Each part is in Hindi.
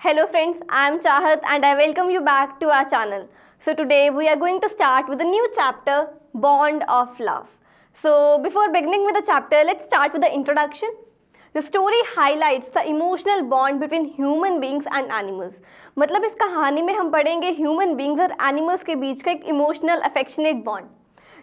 Hello friends, I am Chahat and I welcome you back to our channel. So today we are going to start with a new chapter, Bond of Love. So before beginning with the chapter, let's start with the introduction. The story highlights the emotional bond between human beings and animals. मतलब इस कहानी में हम पढ़ेंगे human beings और animals के बीच का एक emotional affectionate bond.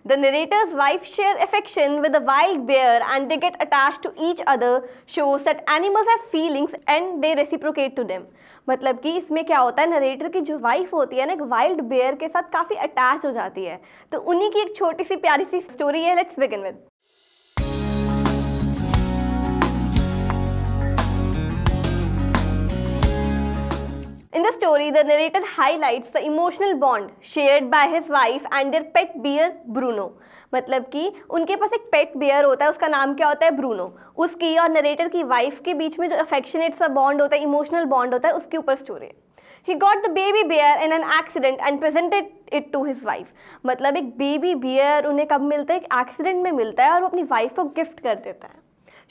The narrator's wife share affection with a wild bear and they get attached to each other, shows that animals have feelings and they reciprocate to them. मतलब कि इसमें क्या होता है, नरेटर की जो वाइफ होती है ना, एक वाइल्ड बेयर के साथ काफ़ी अटैच हो जाती है. तो उन्हीं की एक छोटी सी प्यारी सी स्टोरी है. Let's begin with. In the story, the narrator highlights the emotional bond shared by his wife and their pet bear Bruno. मतलब कि उनके पास एक पेट बियर होता है, उसका नाम क्या होता है, ब्रूनो. उसकी और नरेटर की वाइफ के बीच में जो अफेक्शनेट सा बॉन्ड होता है, इमोशनल बॉन्ड होता है, उसके ऊपर स्टोरी है. He got the baby bear in an accident and presented it to his wife. मतलब एक बेबी बियर उन्हें कब मिलता है, एक एक्सीडेंट में मिलता है और वो अपनी वाइफ को गिफ्ट कर देता है.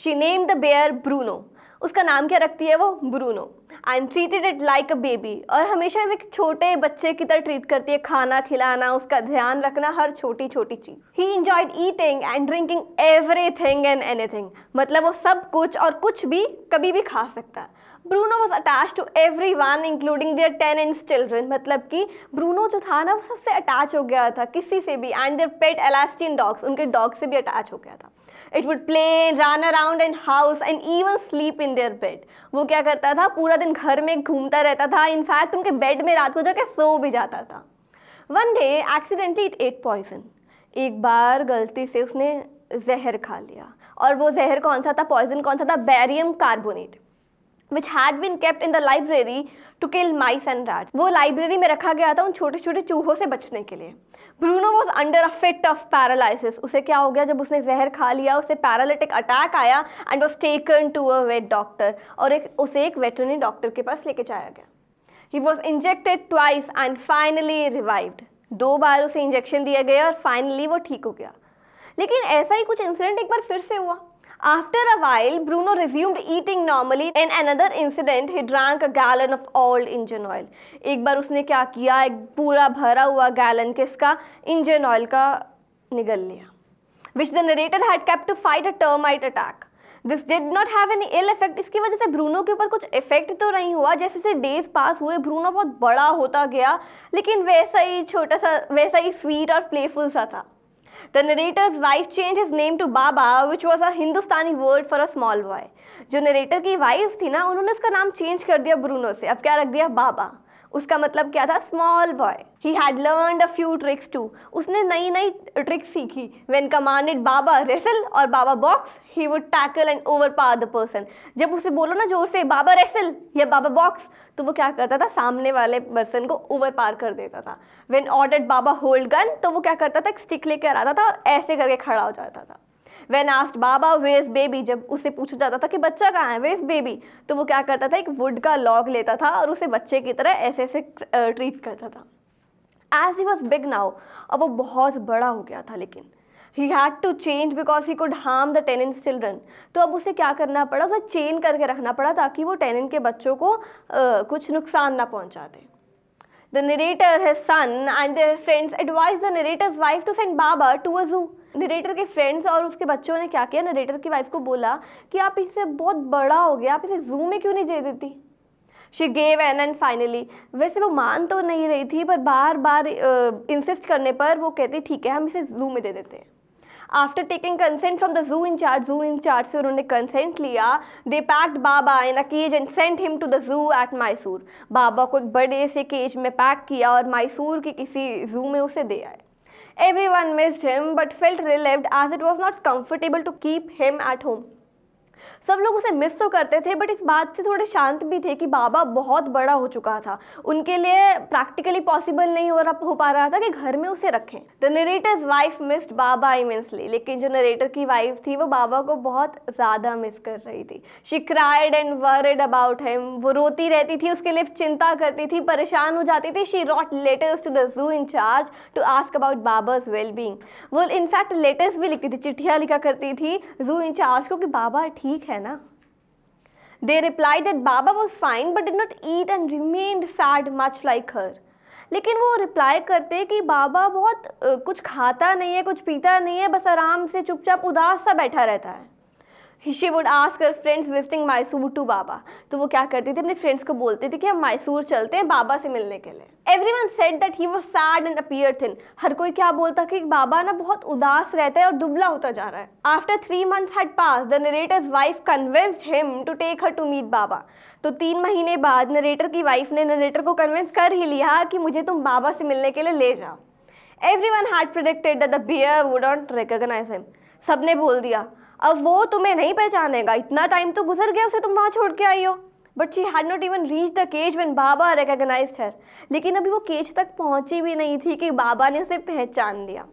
She named the bear Bruno. उसका नाम क्या रखती है वो, Bruno. And treated it like a baby, और हमेशा एक छोटे बच्चे की तरह ट्रीट करती है, खाना खिलाना, उसका ध्यान रखना, हर छोटी छोटी चीज़. He enjoyed eating and drinking everything and anything. मतलब वो सब कुछ और कुछ भी कभी भी खा सकता है. Bruno was attach to everyone including their tenants children. मतलब कि ब्रूनो जो था ना, वो सबसे अटैच हो गया था, किसी से भी. एंड देयर पेट एलास्टिन डॉग्स, उनके डॉग से भी अटैच हो गया था. It would play, run around in house and even sleep in their bed. वो क्या करता था, पूरा दिन घर में घूमता रहता था. इनफैक्ट उनके बेड में रात को जाकर सो भी जाता था. One day, accidentally it ate poison. एक बार गलती से उसने जहर खा लिया. और वो जहर कौन सा था, पॉइजन कौन सा था, barium carbonate, which had been kept in the library to kill mice and rats. वो लाइब्रेरी में रखा गया था उन छोटे छोटे चूहों से बचने के लिए. Bruno was under a fit of paralysis. उसे क्या हो गया, जब उसने जहर खा लिया, उसे पैरालिटिक अटैक आया and was taken to a vet doctor. और उसे एक वेटरनरी डॉक्टर के पास लेके जाया गया. He was injected twice and finally revived. 2 बार उसे इंजेक्शन दिया गया और फाइनली वो ठीक हो गया. लेकिन ऐसा ही कुछ इंसिडेंट एक बार फिर से हुआ. After a while, Bruno resumed eating normally. In another incident, he drank a gallon of old engine oil. एक बार उसने क्या किया, एक पूरा भरा हुआ गैलन किसका, इंजन ऑयल का निगल लिया. Which the narrator had kept to fight a termite attack. This did not have any ill effect. इसकी वजह से ब्रूनो के ऊपर कुछ इफेक्ट तो नहीं हुआ. जैसे जैसे डेज पास हुए, ब्रूनो बहुत बड़ा होता गया, लेकिन वैसा ही छोटा सा, वैसा ही स्वीट और प्लेफुल सा था. The narrator's wife changed his name to Baba, which was a Hindustani word for a small boy. जो नरेटर की वाइफ थी ना, उन्होंने उसका नाम चेंज कर दिया ब्रूनो से. अब क्या रख दिया, बाबा. उसका मतलब क्या था, small boy. He had learned a few tricks too. उसने नई नई ट्रिक्स सीखी. व्हेन कमांडेड बाबा रेसल और Baba box, he would tackle and overpower the person. जब उसे बोलो ना जोर से, बाबा रेसल या बाबा बॉक्स, तो वो क्या करता था, सामने वाले पर्सन को ओवरपावर कर देता था. When ordered Baba hold gun, तो वो क्या करता था, एक स्टिक लेकर आता था और ऐसे करके खड़ा हो जाता था. When asked Baba where's baby, जब उसे पूछा जाता था कि बच्चा कहाँ है, where's baby, तो वो क्या करता था, एक वुड का लॉग लेता था और उसे बच्चे की तरह ऐसे ऐसे ट्रीट करता था. As he was big now, अब वो बहुत बड़ा हो गया था, लेकिन he had to change because he could harm the tenant's children. तो अब उसे क्या करना पड़ा, उसे चेन करके रखना पड़ा ताकि वो टेनेंट के बच्चों को कुछ नुकसान ना पहुँचाते. The narrator, his son and their friends advised the narrator's wife to send Baba to a zoo. Narrator के फ्रेंड्स और उसके बच्चों ने क्या किया, नरेटर की वाइफ को बोला कि आप इसे बहुत बड़ा हो गया, आप इसे जू में क्यों नहीं दे देती. She gave an and finally, वैसे वो मान तो नहीं रही थी, पर बार बार इंसिस्ट करने पर वो कहती ठीक है, हम इसे जू में दे देते हैं. After taking consent from the zoo incharge से उन्होंने कंसेंट लिया. They packed Baba in a cage and sent him to the zoo at Mysore. Baba को एक बड़े से केज में पैक किया और मैसूर के किसी जू में उसे दे आए. Everyone missed him but felt relieved as it was not comfortable to keep him at home. सब लोग उसे मिस तो करते थे, बट इस बात से थोड़े शांत भी थे कि बाबा बहुत बड़ा हो चुका था, उनके लिए प्रैक्टिकली पॉसिबल नहीं हो पा रहा था कि घर में उसे रखें. The narrator's wife missed Baba immensely. लेकिन जो नरेटर की वाइफ थी वो बाबा को बहुत ज़्यादा मिस कर रही थी. She cried and worried about him. वो रोती रहती थी, उसके लिए चिंता करती थी, परेशान हो जाती थी. She wrote letters to the zoo incharge to ask about Baba's well being. वो इनफैक्ट लेटर्स भी लिखती थी, चिट्ठियाँ लिखा करती थी जू इंचार्ज को कि बाबा ठीक है ना. They replied that Baba was fine but did not eat and remained sad much like her. लेकिन वो रिप्लाई करते कि बाबा बहुत कुछ खाता नहीं है, कुछ पीता नहीं है, बस आराम से चुपचाप उदास सा बैठा रहता है. She would ask her friends visiting Mysore to Baba. तो वो क्या करती थी, अपने फ्रेंड्स को बोलती थी कि हम मैसूर चलते हैं बाबा से मिलने के लिए. Everyone said that he was sad and appeared thin. हर कोई क्या बोलता कि बाबा ना बहुत उदास रहता है और दुबला होता जा रहा है. After 3 months had passed, the narrator's wife convinced him to take her to meet Baba. तो 3 महीने बाद नरेटर की वाइफ ने नरेटर को कन्विंस कर ही लिया कि मुझे तुम बाबा से मिलने के लिए ले जाओ. Everyone had predicted that the bear wouldn't recognize him. सबने बोल दिया अब वो तुम्हें नहीं पहचानेगा, इतना टाइम तो गुजर गया उसे तुम वहाँ छोड़ के आई हो. But she had not even reach the cage when Baba recognised her. लेकिन अभी वो केज तक पहुँची भी नहीं थी कि बाबा ने उसे पहचान दिया.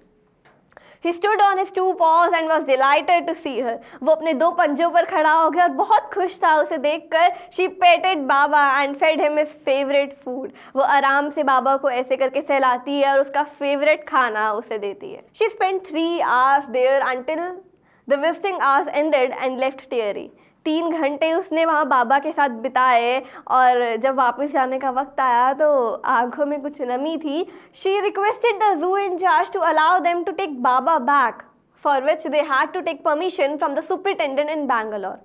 He stood on his 2 paws and was delighted to see her. वो अपने 2 पंजों पर खड़ा हो गया और बहुत खुश था उसे देखकर. She petted Baba and fed him his favorite food. वो आराम से बाबा को ऐसे करके सहलाती है और उसका फेवरेट खाना उसे देती है. She spent 3 hours there until the visiting hours ended and left teary. 3 घंटे उसने वहाँ बाबा के साथ बिताए और जब वापस जाने का वक्त आया तो आंखों में कुछ नमी थी. She requested the zoo in charge to allow them to take Baba back, for which they had to take permission from the superintendent in Bangalore.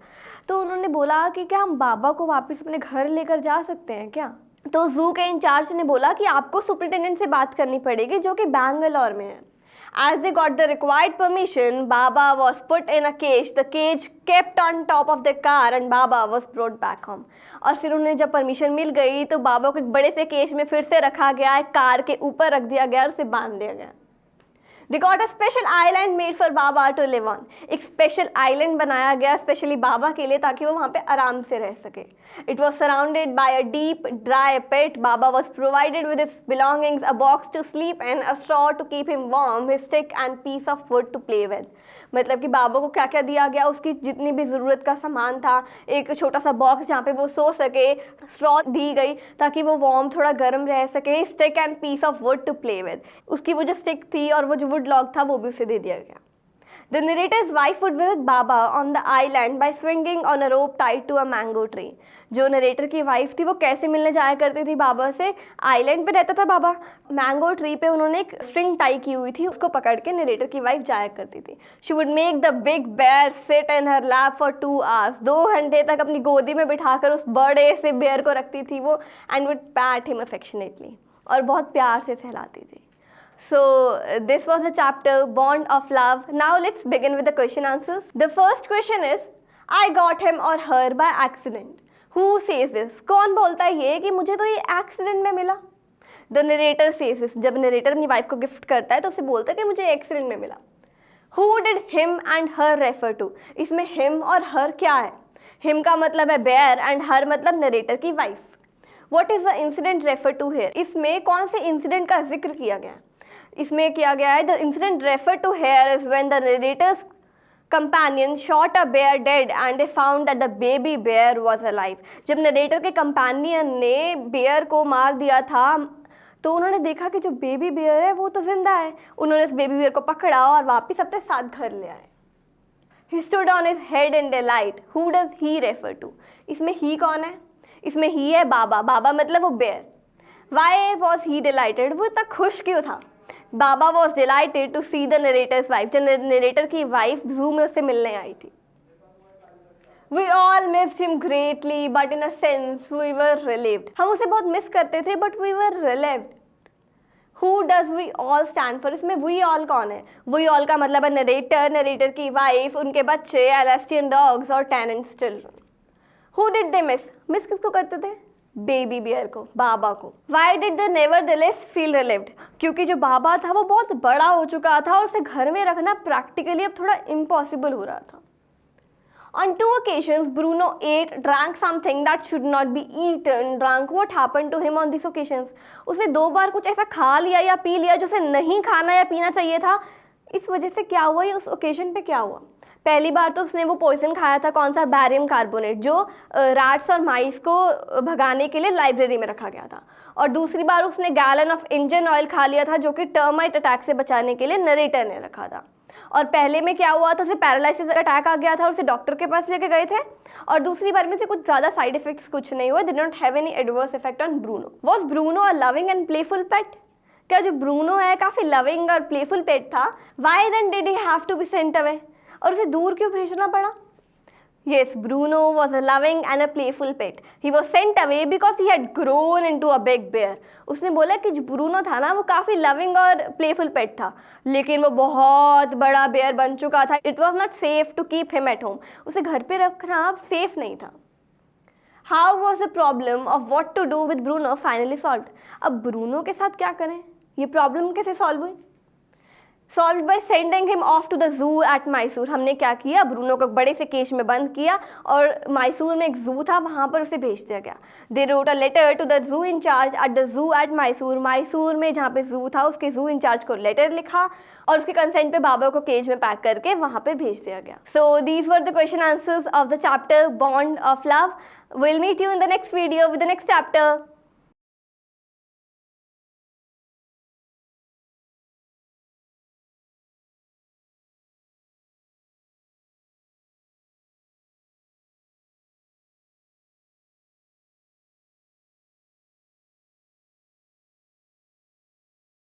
तो उन्होंने बोला कि क्या हम बाबा को वापस अपने घर लेकर जा सकते हैं क्या. तो जू के इंचार्ज ने बोला कि आपको सुपरिटेंडेंट से बात करनी पड़ेगी जो कि बैंगलोर में है. As they got the required permission, Baba was put in a cage. The cage kept on top of the car and Baba was brought back home. और फिर उन्हें जब परमिशन मिल गई तो बाबा को एक बड़े से केज में फिर से रखा गया, एक कार के ऊपर रख दिया गया और उसे बांध दिया गया. They got a special island made for Baba to live on. एक स्पेशल आइलैंड बनाया गया स्पेशली बाबा के लिए ताकि वो वहाँ पे आराम से रह सके. It was surrounded by a deep, dry pit. Baba was provided with his belongings, a box to sleep in, a straw to keep him warm, his stick and piece of wood to play with. मतलब कि बाबा को क्या क्या दिया गया, उसकी जितनी भी ज़रूरत का सामान था, एक छोटा सा बॉक्स जहाँ पे वो सो सके, स्ट्रॉ दी गई ताकि वो वार्म थोड़ा गर्म रह सके, stick and piece of wood to play with. उसकी वो जो स्टिक थी और वो जो वुड लॉग था वो भी उसे दे दिया गया. The narrator's wife would visit Baba on the island by swinging on a rope tied to a mango tree. जो नरेटर की वाइफ थी वो कैसे मिलने जाया करती थी बाबा से, आइलैंड पे रहता था बाबा, मैंगो ट्री पे उन्होंने एक स्ट्रिंग टाई की हुई थी, उसको पकड़ के नरेटर की वाइफ जाया करती थी. She would make the big bear sit in her lap for 2 hours. 2 घंटे तक अपनी गोदी में बिठाकर उस बड़े से बेयर को रखती थी वो, and would pat him affectionately. और बहुत प्यार से सहलाती थी. So this was a chapter, Bond of Love. Now let's begin with the question answers. The first question is, I got him or her by accident. Who says this? कौन बोलता है ये कि मुझे तो ये एक्सीडेंट में मिला? The narrator says this. जब narrator अपनी वाइफ को गिफ्ट करता है तो उसे बोलता है कि मुझे एक्सीडेंट में मिला. Who did him and her refer to? इसमें him और her क्या है? Him का मतलब है bear and her मतलब narrator की wife. What is the incident referred to here? इसमें कौन से इंसिडेंट का जिक्र किया गया है? इसमें किया गया है the incident refer to here is when the narrator's companion shot a bear dead and they found that the baby bear was alive. जब नरेटर के कंपेनियन ने बेयर को मार दिया था तो उन्होंने देखा कि जो बेबी बेयर है वो तो जिंदा है. उन्होंने उस बेबी बेयर को पकड़ा और वापस अपने साथ घर ले आए. He stood on his head in delight. Who does he refer to? इसमें ही कौन है? इसमें ही है बाबा. बाबा मतलब वो bear. Why was he delighted? वो इतना खुश क्यों था? Baba was delighted to see the narrator's wife. जब नरेटर की वाइफ जू में उससे मिलने आई थी. We all missed him greatly but in a sense we were relieved. हम उसे बहुत मिस करते थे but we were relieved. Who does we all stand for? इसमें वी ऑल कौन है? वी ऑल का मतलब है नरेटर, नरेटर की वाइफ, उनके बच्चे, एलेस्टियन डॉग्स और tenants children. Who did they miss? Miss किसको करते थे? बेबी बियर को, बाबा को. Why did they nevertheless feel relieved? क्योंकि जो बाबा था वो बहुत बड़ा हो चुका था और उसे घर में रखना प्रैक्टिकली अब थोड़ा इम्पॉसिबल हो रहा था. On 2 occasions, Bruno ate, drank something that should not be eaten. Drank. What happened to him on these occasions? उसने 2 बार कुछ ऐसा खा लिया या पी लिया जो उसे नहीं खाना या पीना चाहिए था. इस वजह से क्या हुआ, ये उस ओकेजन पे क्या हुआ? पहली बार तो उसने वो पॉइजन खाया था, कौन सा, बैरियम कार्बोनेट, जो रैट्स और माइस को भगाने के लिए लाइब्रेरी में रखा गया था. और दूसरी बार उसने गैलन ऑफ इंजन ऑयल खा लिया था जो कि टर्माइट अटैक से बचाने के लिए नरेटर ने रखा था. और पहले में क्या हुआ था, उसे पैरालिसिस अटैक आ गया था और उसे डॉक्टर के पास लेके गए थे, और दूसरी बार में से कुछ ज़्यादा साइड इफेक्ट्स कुछ नहीं हुए, did not have any adverse effect on Bruno. Was Bruno a loving and playful pet? क्या जो ब्रूनो है काफ़ी लविंग और प्लेफुल पेट था? Why then did he have to be sent away? और उसे दूर क्यों भेजना पड़ा? Yes, Bruno was a loving and a playful pet. He was sent away because he had grown into a big bear. उसने बोला कि जो ब्रूनो था ना वो काफ़ी लविंग और प्लेफुल पेट था, लेकिन वो बहुत बड़ा बेयर बन चुका था. It was not safe to keep him at home. उसे घर पे रखना अब सेफ नहीं था. How was the problem of what to do with Bruno finally solved? अब ब्रूनो के साथ क्या करें? ये प्रॉब्लम कैसे सॉल्व हुई? Solve by sending him off to the zoo at Mysore. हमने क्या किया, ब्रूनो को बड़े से केज में बंद किया और मैसूर में एक जू था वहाँ पर उसे भेज दिया गया. They wrote a letter to the zoo incharge at the zoo at Mysore. Mysore में जहाँ पे जू था उसके जू इंचार्ज को लेटर लिखा और उसके कंसेंट पे बाबर को केज में पैक करके वहाँ पर भेज दिया गया. So these were the question answers of the chapter bond of love. We'll meet you in the next video with the next chapter.